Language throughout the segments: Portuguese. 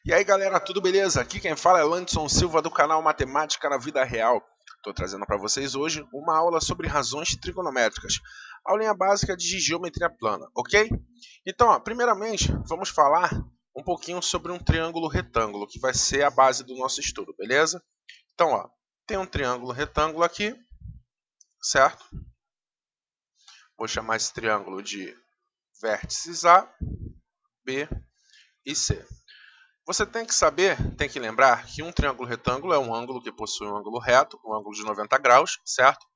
E aí galera, tudo beleza? Aqui quem fala é Landson Silva do canal Matemática na Vida Real. Estou trazendo para vocês hoje uma aula sobre razões trigonométricas. Aulinha básica de geometria plana, ok? Então, primeiramente, vamos falar um pouquinho sobre um triângulo retângulo, que vai ser a base do nosso estudo, beleza? Então, tem um triângulo retângulo aqui, certo? Vou chamar esse triângulo de vértices A, B e C. Você tem que saber, tem que lembrar que um triângulo retângulo é um ângulo que possui um ângulo reto, um ângulo de 90 graus, certo?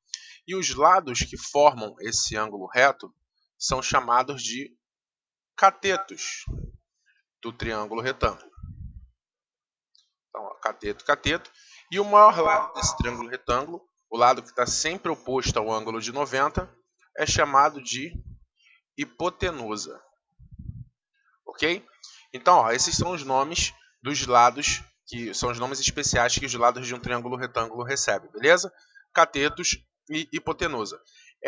E os lados que formam esse ângulo reto são chamados de catetos do triângulo retângulo. Então, cateto, cateto. E o maior lado desse triângulo retângulo, o lado que está sempre oposto ao ângulo de 90, é chamado de hipotenusa. Ok? Então, esses são os nomes dos lados, que são os nomes especiais que os lados de um triângulo retângulo recebem, beleza? Catetos e hipotenusa.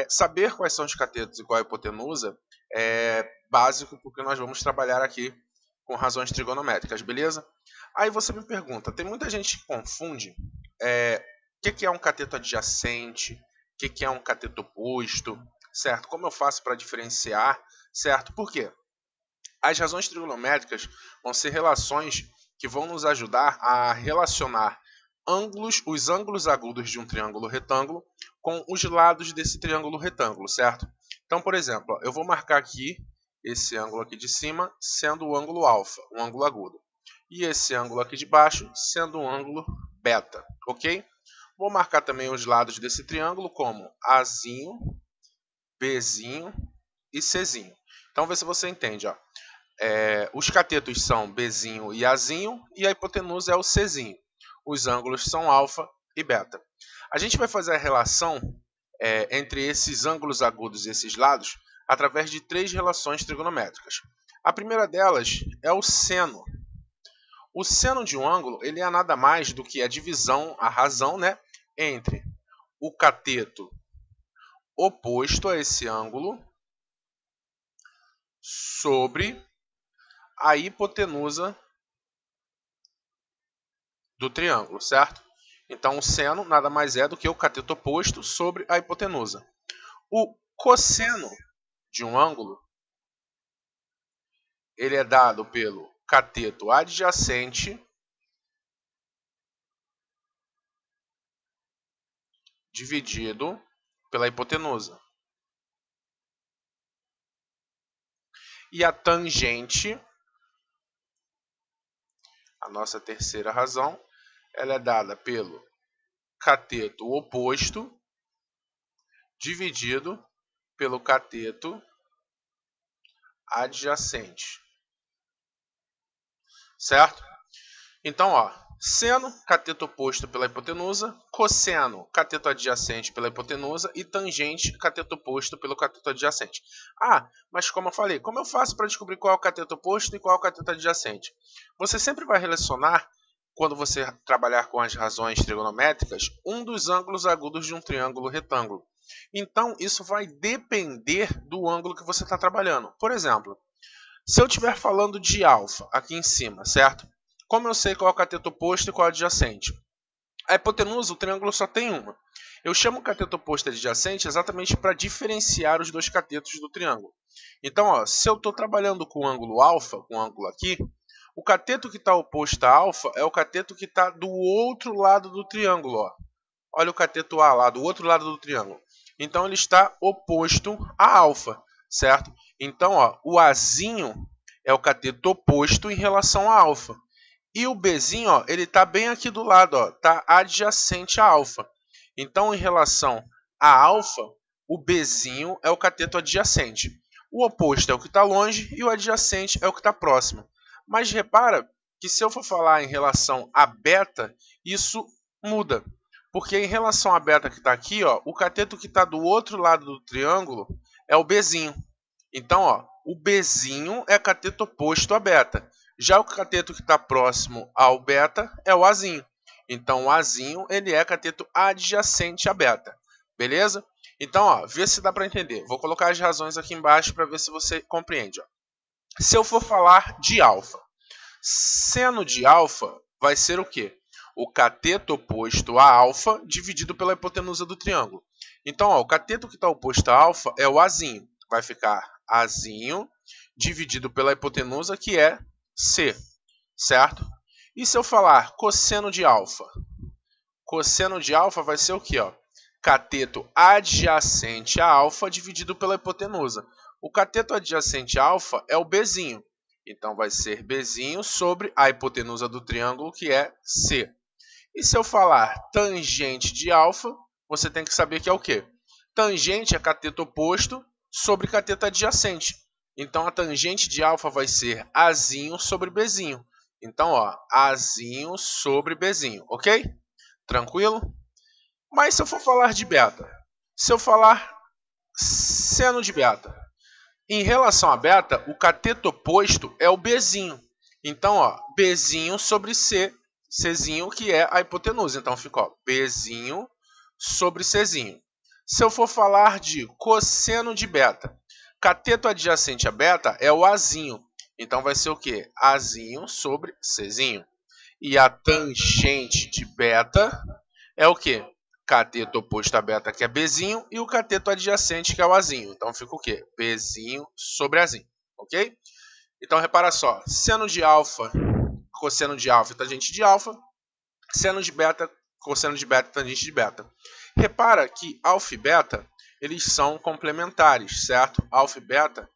Saber quais são os catetos e qual é a hipotenusa é básico, porque nós vamos trabalhar aqui com razões trigonométricas, beleza? Aí você me pergunta, tem muita gente que confunde o que é um cateto adjacente, o que é um cateto oposto, certo? Como eu faço para diferenciar, certo? Por quê? As razões trigonométricas vão ser relações que vão nos ajudar a relacionar os ângulos agudos de um triângulo retângulo com os lados desse triângulo retângulo, certo? Então, por exemplo, eu vou marcar aqui esse ângulo aqui de cima sendo o ângulo alfa, um ângulo agudo. E esse ângulo aqui de baixo sendo um ângulo beta, ok? Vou marcar também os lados desse triângulo como Azinho, Bzinho e Czinho. Então, vê se você entende, ó. Os catetos são Bzinho e Azinho e a hipotenusa é o Czinho. Os ângulos são alfa e beta. A gente vai fazer a relação entre esses ângulos agudos e esses lados através de três relações trigonométricas. A primeira delas é o seno. O seno de um ângulo ele é nada mais do que a divisão, a razão, né, entre o cateto oposto a esse ângulo sobre a hipotenusa do triângulo, certo? Então, o seno nada mais é do que o cateto oposto sobre a hipotenusa. O cosseno de um ângulo ele é dado pelo cateto adjacente dividido pela hipotenusa. E a tangente, a nossa terceira razão, ela é dada pelo cateto oposto dividido pelo cateto adjacente. Certo? Então, seno, cateto oposto pela hipotenusa, cosseno, cateto adjacente pela hipotenusa e tangente, cateto oposto pelo cateto adjacente. Mas como eu falei, como eu faço para descobrir qual é o cateto oposto e qual é o cateto adjacente? Você sempre vai relacionar, quando você trabalhar com as razões trigonométricas, um dos ângulos agudos de um triângulo retângulo. Então, isso vai depender do ângulo que você está trabalhando. Por exemplo, se eu estiver falando de alfa aqui em cima, certo? Como eu sei qual é o cateto oposto e qual é o adjacente? A hipotenusa, o triângulo só tem uma. Eu chamo o cateto oposto e adjacente exatamente para diferenciar os dois catetos do triângulo. Então, se eu estou trabalhando com o ângulo alfa, com o ângulo aqui, o cateto que está oposto a alfa é o cateto que está do outro lado do triângulo. Olha o cateto A lá, do outro lado do triângulo. Então, ele está oposto a alfa, certo? Então, o Azinho é o cateto oposto em relação a alfa. E o Bzinho, ele está bem aqui do lado, está adjacente a alfa. Então, em relação a alfa, o Bzinho é o cateto adjacente. O oposto é o que está longe e o adjacente é o que está próximo. Mas repara que se eu for falar em relação a beta, isso muda. Porque em relação a beta que está aqui, o cateto que está do outro lado do triângulo é o Bzinho. Então, o Bzinho é cateto oposto a beta. Já o cateto que está próximo ao beta é o Azinho. Então, o Azinho ele é cateto adjacente a beta. Beleza? Então, vê se dá para entender. Vou colocar as razões aqui embaixo para ver se você compreende. Se eu for falar de alfa, Seno de alfa vai ser o quê? O cateto oposto a alfa dividido pela hipotenusa do triângulo. Então, ó, o cateto que está oposto a alfa é o Azinho. Vai ficar Azinho dividido pela hipotenusa, que é C, certo? E se eu falar cosseno de alfa? Cosseno de alfa vai ser o quê? Ó? Cateto adjacente a alfa dividido pela hipotenusa. O cateto adjacente a alfa é o Bzinho. Então, vai ser Bzinho sobre a hipotenusa do triângulo, que é C. E se eu falar tangente de alfa, você tem que saber que é o quê? Tangente é cateto oposto sobre cateto adjacente. Então, a tangente de alfa vai ser Azinho sobre Bzinho. Então, ó, Azinho sobre Bzinho, ok? Tranquilo? Mas se eu for falar de beta, se eu falar seno de beta, em relação a beta, o cateto oposto é o Bzinho. Então, ó, Bzinho sobre C, Czinho, que é a hipotenusa. Então, fica ó, Bzinho sobre Czinho. Se eu for falar de cosseno de beta, cateto adjacente a beta é o Azinho. Então, vai ser o quê? Azinho sobre Czinho. E a tangente de beta é o quê? Cateto oposto a beta, que é Bzinho, e o cateto adjacente, que é o Azinho. Então, fica o quê? Bzinho sobre Azinho, ok? Então, repara só. Seno de alfa, cosseno de alfa e tangente de alfa. Seno de beta, cosseno de beta e tangente de beta. Repara que alfa e beta, eles são complementares, certo? Alfa e beta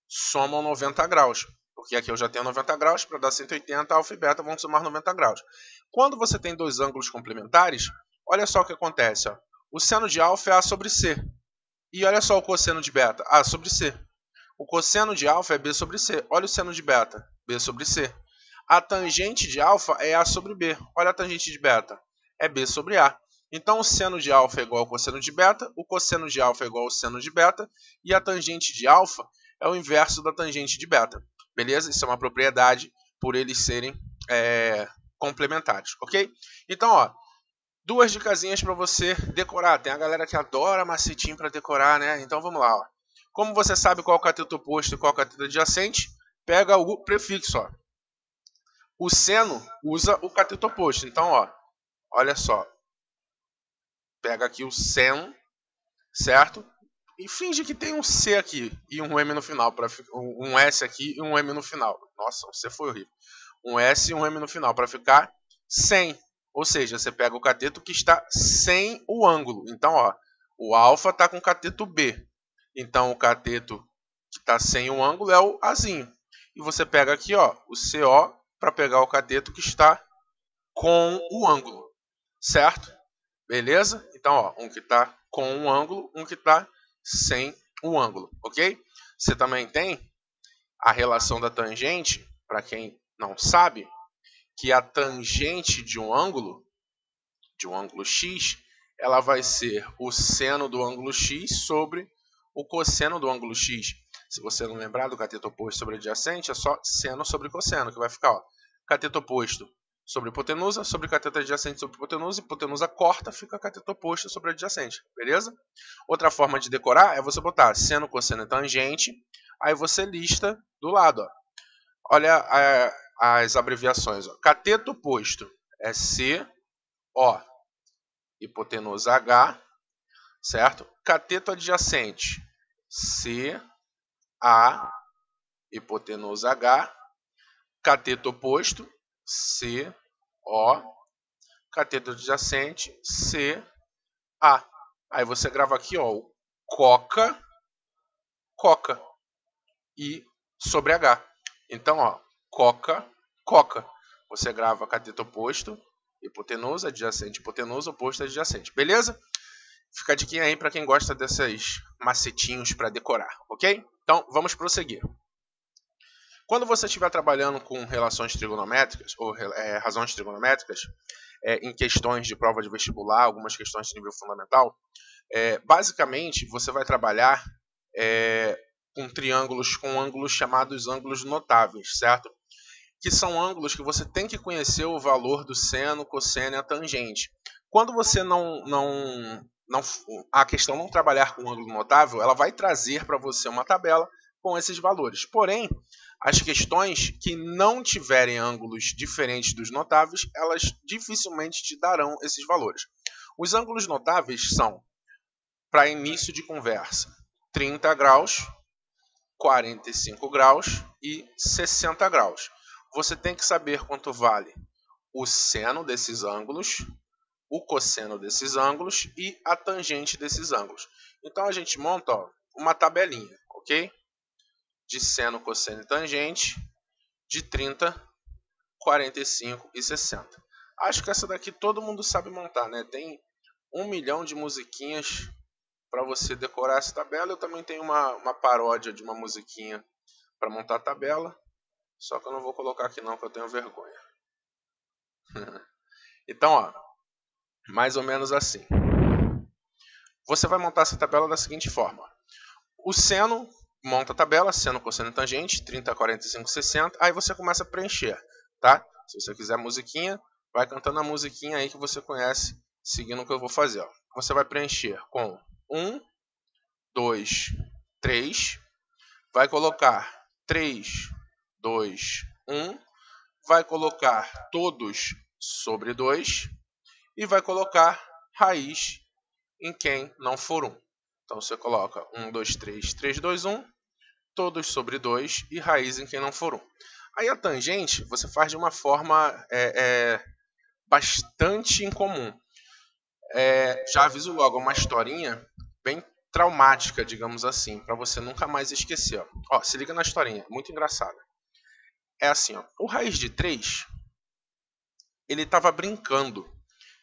somam 90 graus. Porque aqui eu já tenho 90 graus, para dar 180, alfa e beta vão somar 90 graus. Quando você tem dois ângulos complementares, olha só o que acontece. Ó. O seno de alfa é A sobre C. E olha só o cosseno de beta, A sobre C. O cosseno de alfa é B sobre C. Olha o seno de beta, B sobre C. A tangente de alfa é A sobre B. Olha a tangente de beta, é B sobre A. Então, o seno de alfa é igual ao cosseno de beta, o cosseno de alfa é igual ao seno de beta, e a tangente de alfa é o inverso da tangente de beta. Beleza? Isso é uma propriedade por eles serem complementares, ok? Então, ó, duas dicasinhas para você decorar. Tem a galera que adora macetinho para decorar, né? Então, vamos lá, ó. Como você sabe qual é o cateto oposto e qual é o cateto adjacente, pega o prefixo, ó. O seno usa o cateto oposto. Então, ó, olha só. Pega aqui o seno, certo? E finge que tem um C aqui e um M no final, um S aqui e um M no final. Nossa, o C foi horrível. Um S e um M no final para ficar sem. Ou seja, você pega o cateto que está sem o ângulo. Então, ó, o alfa está com o cateto B. Então, o cateto que está sem o ângulo é o Azinho. E você pega aqui, ó, o CO para pegar o cateto que está com o ângulo. Certo? Beleza? Então, ó, um que está com um ângulo, um que está sem o ângulo, ok? Você também tem a relação da tangente, para quem não sabe, que a tangente de um ângulo x, ela vai ser o seno do ângulo x sobre o cosseno do ângulo x. Se você não lembrar do cateto oposto sobre adjacente, é só seno sobre cosseno, que vai ficar, ó, cateto oposto sobre hipotenusa, sobre cateto adjacente sobre hipotenusa corta, fica cateto oposto sobre adjacente, beleza? Outra forma de decorar é você botar seno, cosseno e tangente, aí você lista do lado, ó. Olha as abreviações, ó. Cateto oposto é C, O, hipotenusa H, certo? Cateto adjacente, C, A, hipotenusa H, cateto oposto, C, O, cateto adjacente, C, A. Aí você grava aqui, ó, o coca, coca, e sobre H. Então, ó, coca, coca. Você grava cateto oposto, hipotenusa, adjacente, hipotenusa, oposto, adjacente. Beleza? Fica a diquinha aí para quem gosta desses macetinhos para decorar, ok? Então, vamos prosseguir. Quando você estiver trabalhando com relações trigonométricas, ou razões trigonométricas, em questões de prova de vestibular, algumas questões de nível fundamental, basicamente você vai trabalhar com triângulos com ângulos chamados ângulos notáveis, certo? Que são ângulos que você tem que conhecer o valor do seno, cosseno e a tangente. Quando você a questão não trabalhar com ângulo notável, ela vai trazer para você uma tabela com esses valores. Porém, As questões que não tiverem ângulos diferentes dos notáveis, elas dificilmente te darão esses valores. Os ângulos notáveis são, para início de conversa, 30 graus, 45 graus e 60 graus. Você tem que saber quanto vale o seno desses ângulos, o cosseno desses ângulos e a tangente desses ângulos. Então a gente monta uma tabelinha, ok? De seno, cosseno e tangente de 30, 45 e 60. Acho que essa daqui todo mundo sabe montar, né? Tem 1 milhão de musiquinhas para você decorar essa tabela. Eu também tenho uma paródia de uma musiquinha para montar a tabela, só que eu não vou colocar aqui não, que eu tenho vergonha. Então, ó, mais ou menos assim. Você vai montar essa tabela da seguinte forma. O seno, monta a tabela, seno, cosseno e tangente, 30, 45, 60. Aí você começa a preencher, tá? Se você quiser musiquinha, vai cantando a musiquinha aí que você conhece, seguindo o que eu vou fazer. Ó. Você vai preencher com 1, 2, 3. Vai colocar 3, 2, 1. Vai colocar todos sobre 2. E vai colocar raiz em quem não for 1. Então você coloca 1, 2, 3, 3, 2, 1, todos sobre 2 e raiz em quem não for 1. Aí a tangente você faz de uma forma bastante incomum. Já aviso logo, uma historinha bem traumática, digamos assim, para você nunca mais esquecer. Ó, se liga na historinha, muito engraçada. É assim, ó, o raiz de 3, ele estava brincando.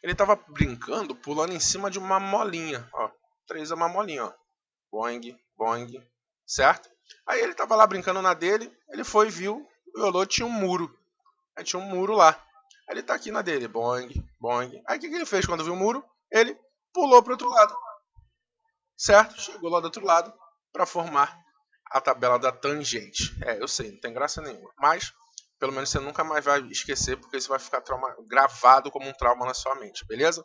Ele estava brincando pulando em cima de uma molinha. Ó, 3 é uma molinha, ó. Boing, boing, certo? Aí ele estava lá brincando na dele, ele foi e viu, olhou, tinha um muro. Aí tinha um muro lá. Aí ele tá aqui na dele, boing, boing. Aí o que ele fez quando viu o muro? Ele pulou para o outro lado, certo? Chegou lá do outro lado para formar a tabela da tangente. Eu sei, não tem graça nenhuma, mas pelo menos você nunca mais vai esquecer, porque isso vai ficar gravado como um trauma na sua mente, beleza?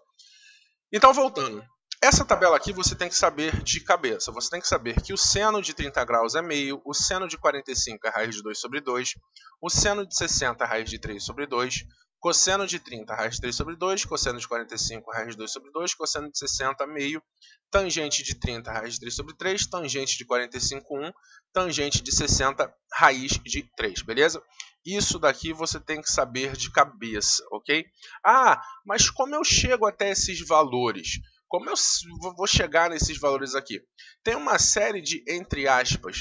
Então, voltando. Essa tabela aqui você tem que saber de cabeça. Você tem que saber que o seno de 30 graus é meio, o seno de 45 é raiz de 2 sobre 2, o seno de 60 é raiz de 3 sobre 2, cosseno de 30 raiz de 3 sobre 2, cosseno de 45 raiz de 2 sobre 2, cosseno de 60 meio, tangente de 30 raiz de 3 sobre 3, tangente de 45 1, tangente de 60 raiz de 3, beleza? Isso daqui você tem que saber de cabeça, ok? Ah, mas como eu chego até esses valores? Como eu vou chegar nesses valores aqui? Tem uma série de, entre aspas,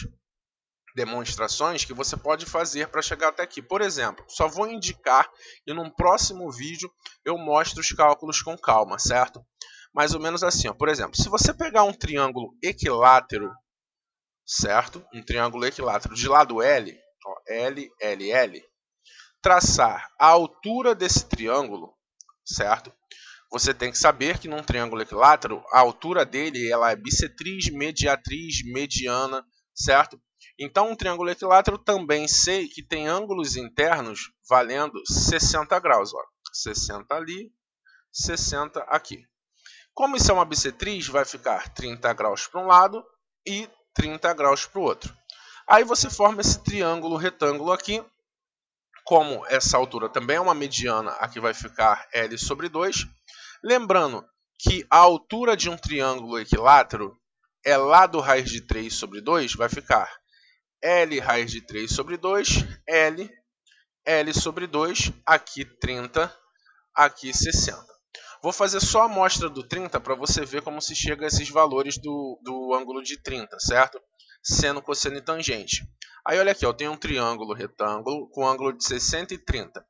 demonstrações que você pode fazer para chegar até aqui. Por exemplo, só vou indicar e num próximo vídeo eu mostro os cálculos com calma, certo? Mais ou menos assim, ó. Por exemplo, se você pegar um triângulo equilátero, certo? Um triângulo equilátero de lado L, ó, L, L, L, traçar a altura desse triângulo, certo? Você tem que saber que num triângulo equilátero, a altura dele ela é bissetriz, mediatriz, mediana, certo? Então, um triângulo equilátero também sei que tem ângulos internos valendo 60 graus. Ó. 60 ali, 60 aqui. Como isso é uma bissetriz, vai ficar 30 graus para um lado e 30 graus para o outro. Aí você forma esse triângulo retângulo aqui. Como essa altura também é uma mediana, aqui vai ficar L sobre 2. Lembrando que a altura de um triângulo equilátero é lá do raiz de 3 sobre 2, vai ficar L raiz de 3 sobre 2, L, L sobre 2, aqui 30, aqui 60. Vou fazer só a amostra do 30 para você ver como se chega a esses valores do ângulo de 30, certo? Seno, cosseno e tangente. Aí olha aqui, eu tenho um triângulo retângulo com ângulo de 60 e 30.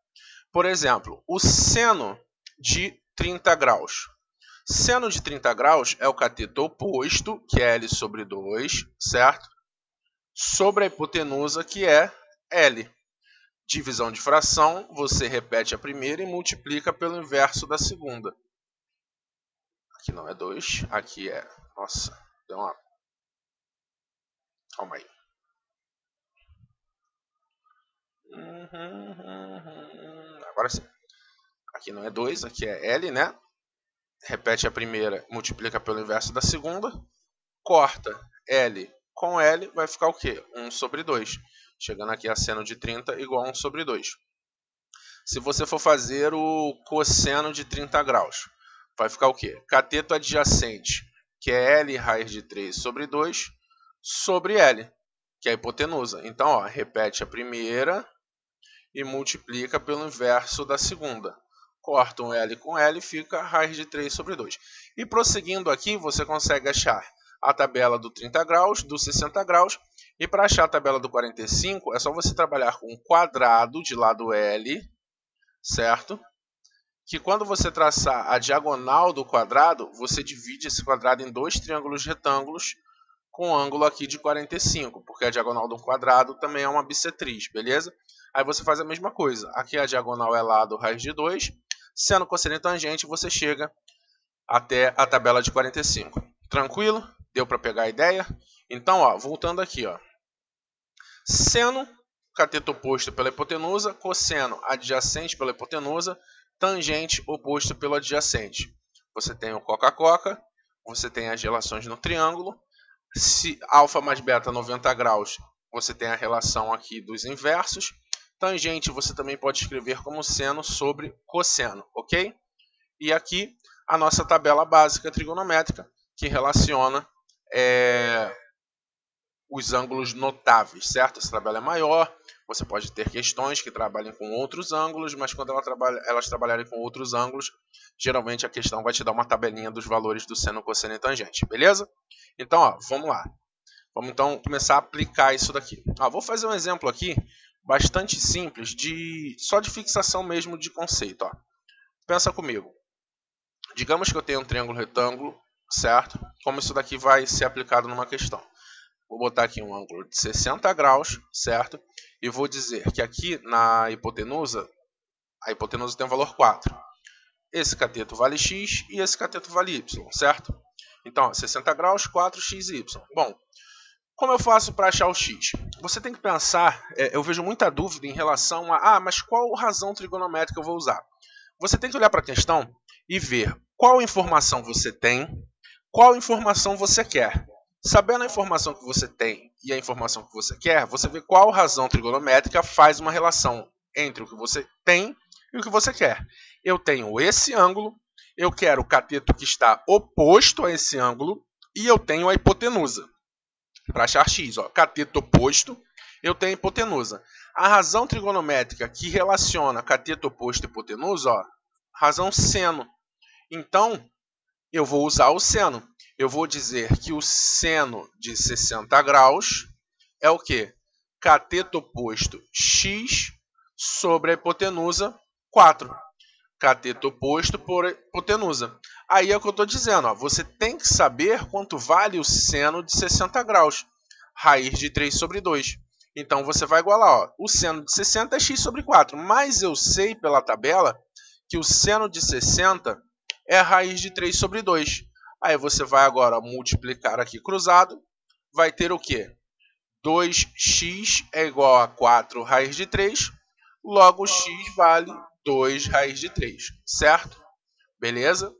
Por exemplo, o seno de 30 graus. Seno de 30 graus é o cateto oposto, que é L sobre 2, certo? Sobre a hipotenusa, que é L. Divisão de fração, você repete a primeira e multiplica pelo inverso da segunda. Aqui não é 2, aqui é... Nossa, deu uma... Calma aí. Agora sim. Aqui não é 2, aqui é L, né? Repete a primeira, multiplica pelo inverso da segunda. Corta L com L, vai ficar o quê? 1 sobre 2. chegando aqui a seno de 30 igual a 1 sobre 2. Se você for fazer o cosseno de 30 graus, vai ficar o quê? Cateto adjacente, que é L raiz de 3 sobre 2, sobre L, que é a hipotenusa. Então, ó, repete a primeira e multiplica pelo inverso da segunda. Corta um L com L e fica raiz de 3 sobre 2. E prosseguindo aqui, você consegue achar a tabela do 30 graus, do 60 graus. E para achar a tabela do 45, é só você trabalhar com um quadrado de lado L, certo? Que quando você traçar a diagonal do quadrado, você divide esse quadrado em dois triângulos retângulos com ângulo aqui de 45, porque a diagonal do quadrado também é uma bissetriz, beleza? Aí você faz a mesma coisa. Aqui a diagonal é lado raiz de 2. Seno, cosseno e tangente, você chega até a tabela de 45. Tranquilo? Deu para pegar a ideia? Então, ó, voltando aqui, ó. Seno, cateto oposto pela hipotenusa. Cosseno, adjacente pela hipotenusa. Tangente, oposto pelo adjacente. Você tem o coca-coca. Você tem as relações no triângulo. Se alfa mais beta 90 graus, você tem a relação aqui dos inversos. Tangente você também pode escrever como seno sobre cosseno, ok? E aqui a nossa tabela básica trigonométrica que relaciona os ângulos notáveis, certo? Essa tabela é maior, você pode ter questões que trabalhem com outros ângulos, mas quando elas trabalharem com outros ângulos, geralmente a questão vai te dar uma tabelinha dos valores do seno, cosseno e tangente, beleza? Então, ó, vamos lá. Vamos então começar a aplicar isso daqui. Vou fazer um exemplo aqui bastante simples, só de fixação mesmo de conceito. Ó. Pensa comigo. Digamos que eu tenho um triângulo retângulo, certo? Como isso daqui vai ser aplicado numa questão. Vou botar aqui um ângulo de 60 graus, certo? E vou dizer que aqui na hipotenusa, a hipotenusa tem um valor 4. Esse cateto vale x e esse cateto vale y, certo? Então, 60 graus, 4x e y. Bom, como eu faço para achar o x? Você tem que pensar, eu vejo muita dúvida em relação a, mas qual razão trigonométrica eu vou usar? Você tem que olhar para a questão e ver qual informação você tem, qual informação você quer. Sabendo a informação que você tem e a informação que você quer, você vê qual razão trigonométrica faz uma relação entre o que você tem e o que você quer. Eu tenho esse ângulo, eu quero o cateto que está oposto a esse ângulo e eu tenho a hipotenusa. Para achar x, ó, cateto oposto, eu tenho hipotenusa. A razão trigonométrica que relaciona cateto oposto e hipotenusa, ó, razão seno. Então, eu vou usar o seno. Eu vou dizer que o seno de 60 graus é o quê? Cateto oposto x sobre a hipotenusa 4. Cateto oposto por hipotenusa. Aí é o que eu estou dizendo. Ó, você tem que saber quanto vale o seno de 60 graus. Raiz de 3 sobre 2. Então, você vai igualar. Ó, o seno de 60 é x sobre 4. Mas eu sei pela tabela que o seno de 60 é a raiz de 3 sobre 2. Aí você vai agora multiplicar aqui cruzado. Vai ter o quê? 2x é igual a 4 raiz de 3. Logo, x vale 2 raiz de 3, certo? Beleza?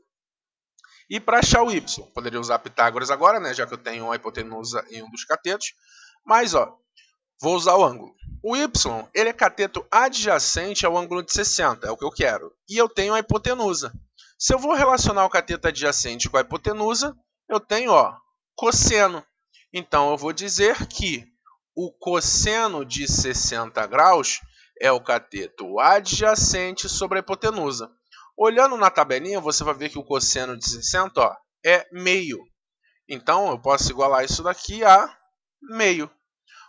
E para achar o y, poderia usar Pitágoras agora, né, já que eu tenho a hipotenusa em um dos catetos. Mas, ó, vou usar o ângulo. O y, ele é cateto adjacente ao ângulo de 60, é o que eu quero. E eu tenho a hipotenusa. Se eu vou relacionar o cateto adjacente com a hipotenusa, eu tenho, ó, cosseno. Então, eu vou dizer que o cosseno de 60 graus é o cateto adjacente sobre a hipotenusa. Olhando na tabelinha, você vai ver que o cosseno de 60 ó, é meio. Então, eu posso igualar isso daqui a meio.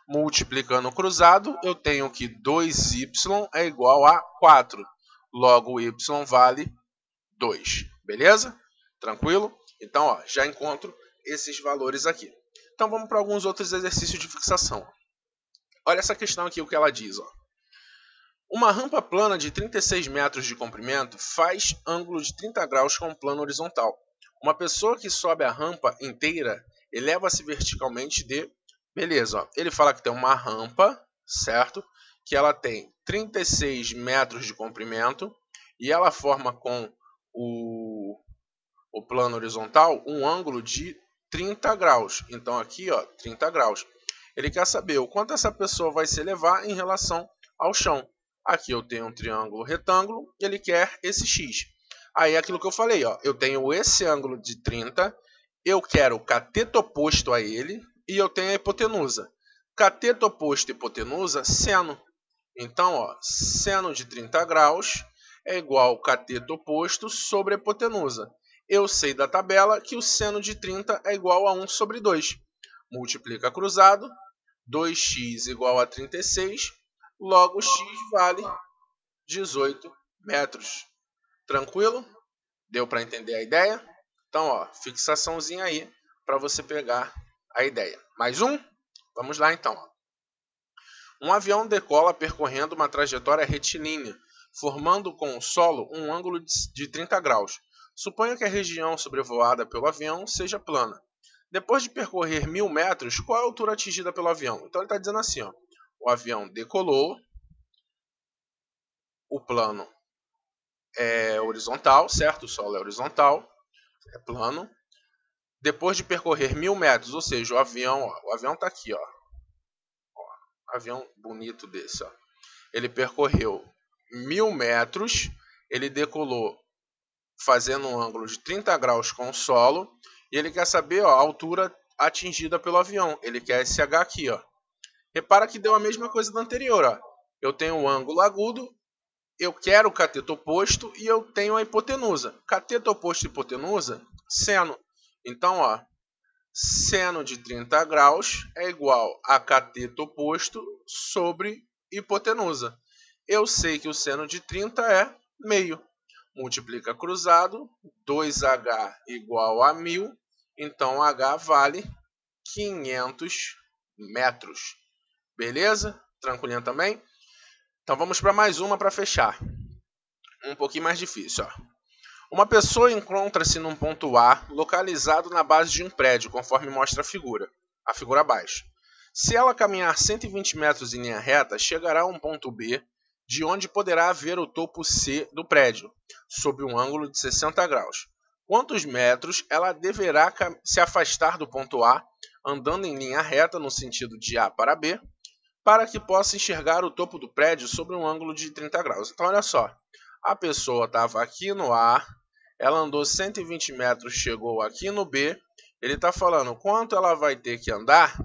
Multiplicando o cruzado, eu tenho que 2y é igual a 4. Logo, o y vale 2. Beleza? Tranquilo? Então, ó, já encontro esses valores aqui. Então, vamos para alguns outros exercícios de fixação. Olha essa questão aqui, o que ela diz. Ó. Uma rampa plana de 36 metros de comprimento faz ângulo de 30 graus com um plano horizontal. Uma pessoa que sobe a rampa inteira eleva-se verticalmente de... Beleza, ó. Ele fala que tem uma rampa, certo? Que ela tem 36 metros de comprimento e ela forma com o plano horizontal um ângulo de 30 graus. Então aqui, ó, 30 graus. Ele quer saber o quanto essa pessoa vai se elevar em relação ao chão. Aqui eu tenho um triângulo retângulo, ele quer esse x. Aí é aquilo que eu falei, ó, eu tenho esse ângulo de 30, eu quero o cateto oposto a ele e eu tenho a hipotenusa. Cateto oposto e hipotenusa, seno. Então, ó, seno de 30 graus é igual ao cateto oposto sobre a hipotenusa. Eu sei da tabela que o seno de 30 é igual a 1 sobre 2. Multiplica cruzado, 2x igual a 36, logo x vale 18 metros. Tranquilo? Deu para entender a ideia? Então, ó, fixaçãozinha aí para você pegar a ideia. Mais um? Vamos lá então. Um avião decola percorrendo uma trajetória retilínea, formando com o solo um ângulo de 30 graus. Suponha que a região sobrevoada pelo avião seja plana. Depois de percorrer 1000 metros, qual é a altura atingida pelo avião? Então ele está dizendo assim, ó, o avião decolou, o plano é horizontal, certo? O solo é horizontal, é plano. Depois de percorrer 1000 metros, ou seja, o avião está aqui, ó, avião bonito desse, ó. Ele percorreu 1000 metros, ele decolou fazendo um ângulo de 30 graus com o solo, e ele quer saber, ó, a altura atingida pelo avião. Ele quer esse H aqui, ó. Repara que deu a mesma coisa do anterior, ó. Eu tenho um ângulo agudo, eu quero o cateto oposto e eu tenho a hipotenusa. Cateto oposto e hipotenusa, seno. Então, ó, seno de 30 graus é igual a cateto oposto sobre hipotenusa. Eu sei que o seno de 30 é meio. Multiplica cruzado, 2h igual a 1000, então h vale 500 metros. Beleza? Tranquilinho também? Então vamos para mais uma para fechar. Um pouquinho mais difícil, ó. Uma pessoa encontra-se num ponto A, localizado na base de um prédio, conforme mostra a figura abaixo. Se ela caminhar 120 metros em linha reta, chegará a um ponto B, de onde poderá ver o topo C do prédio, sob um ângulo de 60 graus. Quantos metros ela deverá se afastar do ponto A, andando em linha reta no sentido de A para B, para que possa enxergar o topo do prédio sob um ângulo de 30 graus? Então, olha só. A pessoa estava aqui no A, ela andou 120 metros, chegou aqui no B. Ele está falando quanto ela vai ter que andar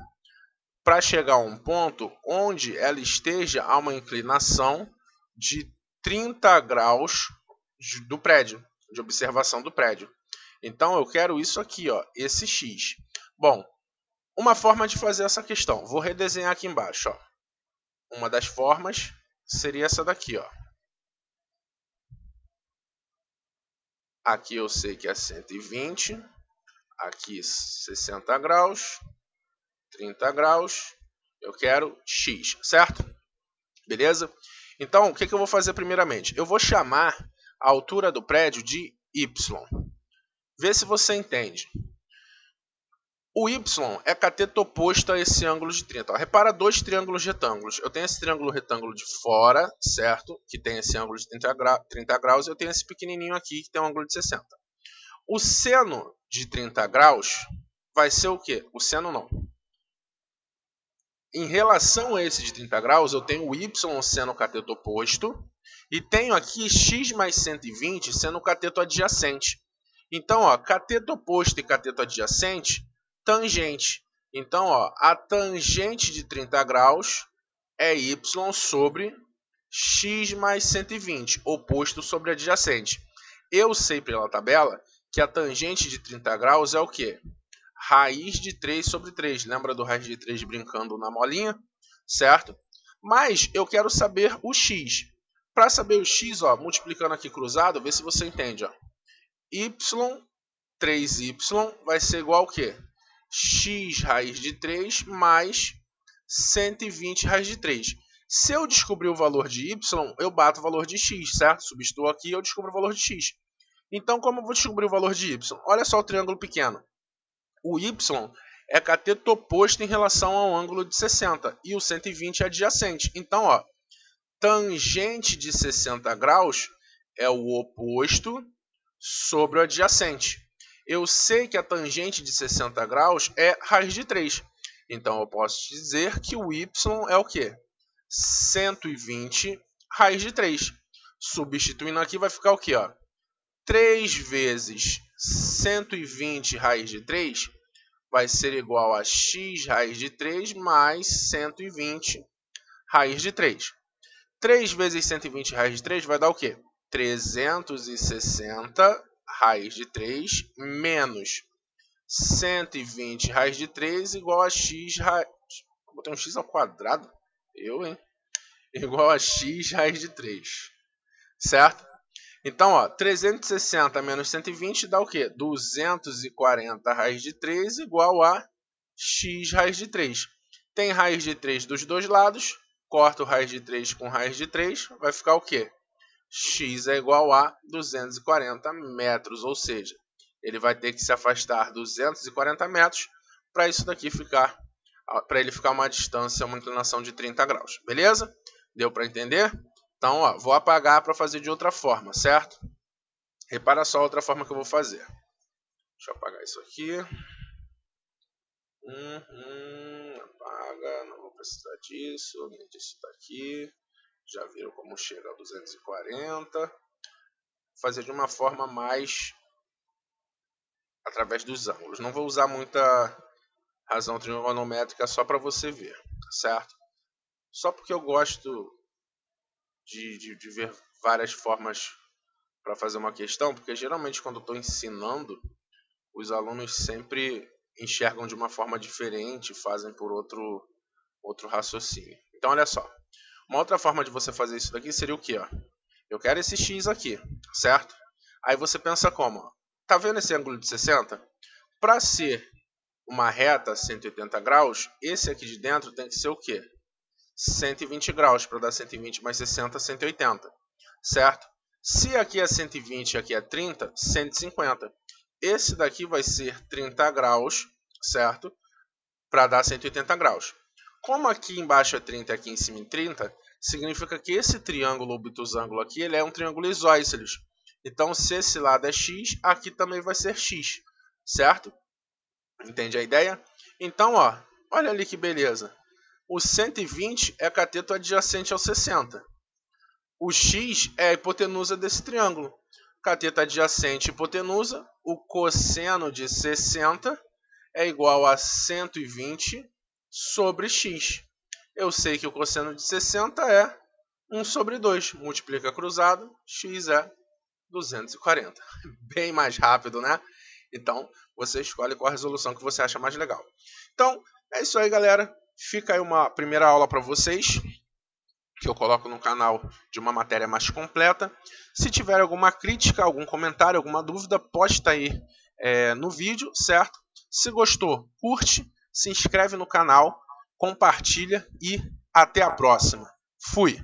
para chegar a um ponto onde ela esteja a uma inclinação de 30 graus do prédio, de observação do prédio. Então, eu quero isso aqui, ó, esse X. Bom, uma forma de fazer essa questão. Vou redesenhar aqui embaixo, ó. Uma das formas seria essa daqui, ó. Aqui eu sei que é 120, aqui 60 graus, 30 graus, eu quero X, certo? Beleza? Então, o que eu vou fazer primeiramente? Eu vou chamar a altura do prédio de Y. Vê se você entende. O Y é cateto oposto a esse ângulo de 30. Ó, repara dois triângulos retângulos. Eu tenho esse triângulo retângulo de fora, certo? Que tem esse ângulo de 30 graus. E eu tenho esse pequenininho aqui, que tem um ângulo de 60. O seno de 30 graus vai ser o quê? O seno não. Em relação a esse de 30 graus, eu tenho o Y sendo o cateto oposto. E tenho aqui x mais 120 sendo o cateto adjacente. Então, ó, cateto oposto e cateto adjacente, tangente. Então, ó, a tangente de 30 graus é y sobre x mais 120, oposto sobre adjacente. Eu sei pela tabela que a tangente de 30 graus é o quê? Raiz de 3 sobre 3. Lembra do raiz de 3 brincando na molinha? Certo? Mas eu quero saber o x. Para saber o x, ó, multiplicando aqui cruzado, vê se você entende. Ó. Y, 3y vai ser igual ao quê? X raiz de 3 mais 120 raiz de 3. Se eu descobrir o valor de y, eu bato o valor de x, certo? Substituo aqui e eu descubro o valor de x. Então, como eu vou descobrir o valor de y? Olha só o triângulo pequeno. O y é cateto oposto em relação ao ângulo de 60 e o 120 é adjacente. Então, ó, tangente de 60 graus é o oposto sobre o adjacente. Eu sei que a tangente de 60 graus é raiz de 3. Então eu posso dizer que o y é o quê? 120 raiz de 3. Substituindo aqui vai ficar o quê? 3 vezes 120 raiz de 3 vai ser igual a x raiz de 3 mais 120 raiz de 3. 3 vezes 120 raiz de 3 vai dar o quê? 360 raiz de 3 menos 120 raiz de 3 igual a x raiz... Vou botar um x ao quadrado? Hein? Igual a x raiz de 3. Certo? Então, 360 menos 120 dá o quê? 240 raiz de 3 igual a x raiz de 3. Tem raiz de 3 dos dois lados. Corta o raiz de 3 com raiz de 3. Vai ficar o quê? X é igual a 240 metros. Ou seja, ele vai ter que se afastar 240 metros para isso daqui ficar, para ele ficar uma distância, uma inclinação de 30 graus. Beleza? Deu para entender? Então, vou apagar para fazer de outra forma, certo? Repara só a outra forma que eu vou fazer. Deixa eu apagar isso aqui. Apaga, não vou precisar disso. Isso daqui. Já viram como chega a 240. Vou fazer de uma forma mais através dos ângulos. Não vou usar muita razão trigonométrica só para você ver, certo? Só porque eu gosto de ver várias formas para fazer uma questão, porque geralmente quando eu estou ensinando, os alunos sempre enxergam de uma forma diferente, fazem por outro raciocínio. Então, olha só. Uma outra forma de você fazer isso daqui seria o quê? Eu quero esse x aqui, certo? Aí você pensa como? Tá vendo esse ângulo de 60? Para ser uma reta 180 graus, esse aqui de dentro tem que ser o quê? 120 graus, para dar 120 mais 60, 180, certo? Se aqui é 120 e aqui é 30, 150. Esse daqui vai ser 30 graus, certo? Para dar 180 graus. Como aqui embaixo é 30 e aqui em cima é 30, significa que esse triângulo obtusângulo aqui ele é um triângulo isósceles. Então, se esse lado é x, aqui também vai ser x, certo? Entende a ideia? Então, olha ali que beleza. O 120 é cateto adjacente ao 60. O x é a hipotenusa desse triângulo. Cateto adjacente hipotenusa, o cosseno de 60 é igual a 120 sobre x. Eu sei que o cosseno de 60 é 1 sobre 2. Multiplica cruzado, x é 240. Bem mais rápido, né? Então, você escolhe qual a resolução que você acha mais legal. Então, é isso aí, galera. Fica aí uma primeira aula para vocês, que eu coloco no canal de uma matéria mais completa. Se tiver alguma crítica, algum comentário, alguma dúvida, posta aí no vídeo, certo? Se gostou, curte, se inscreve no canal, compartilha e até a próxima. Fui!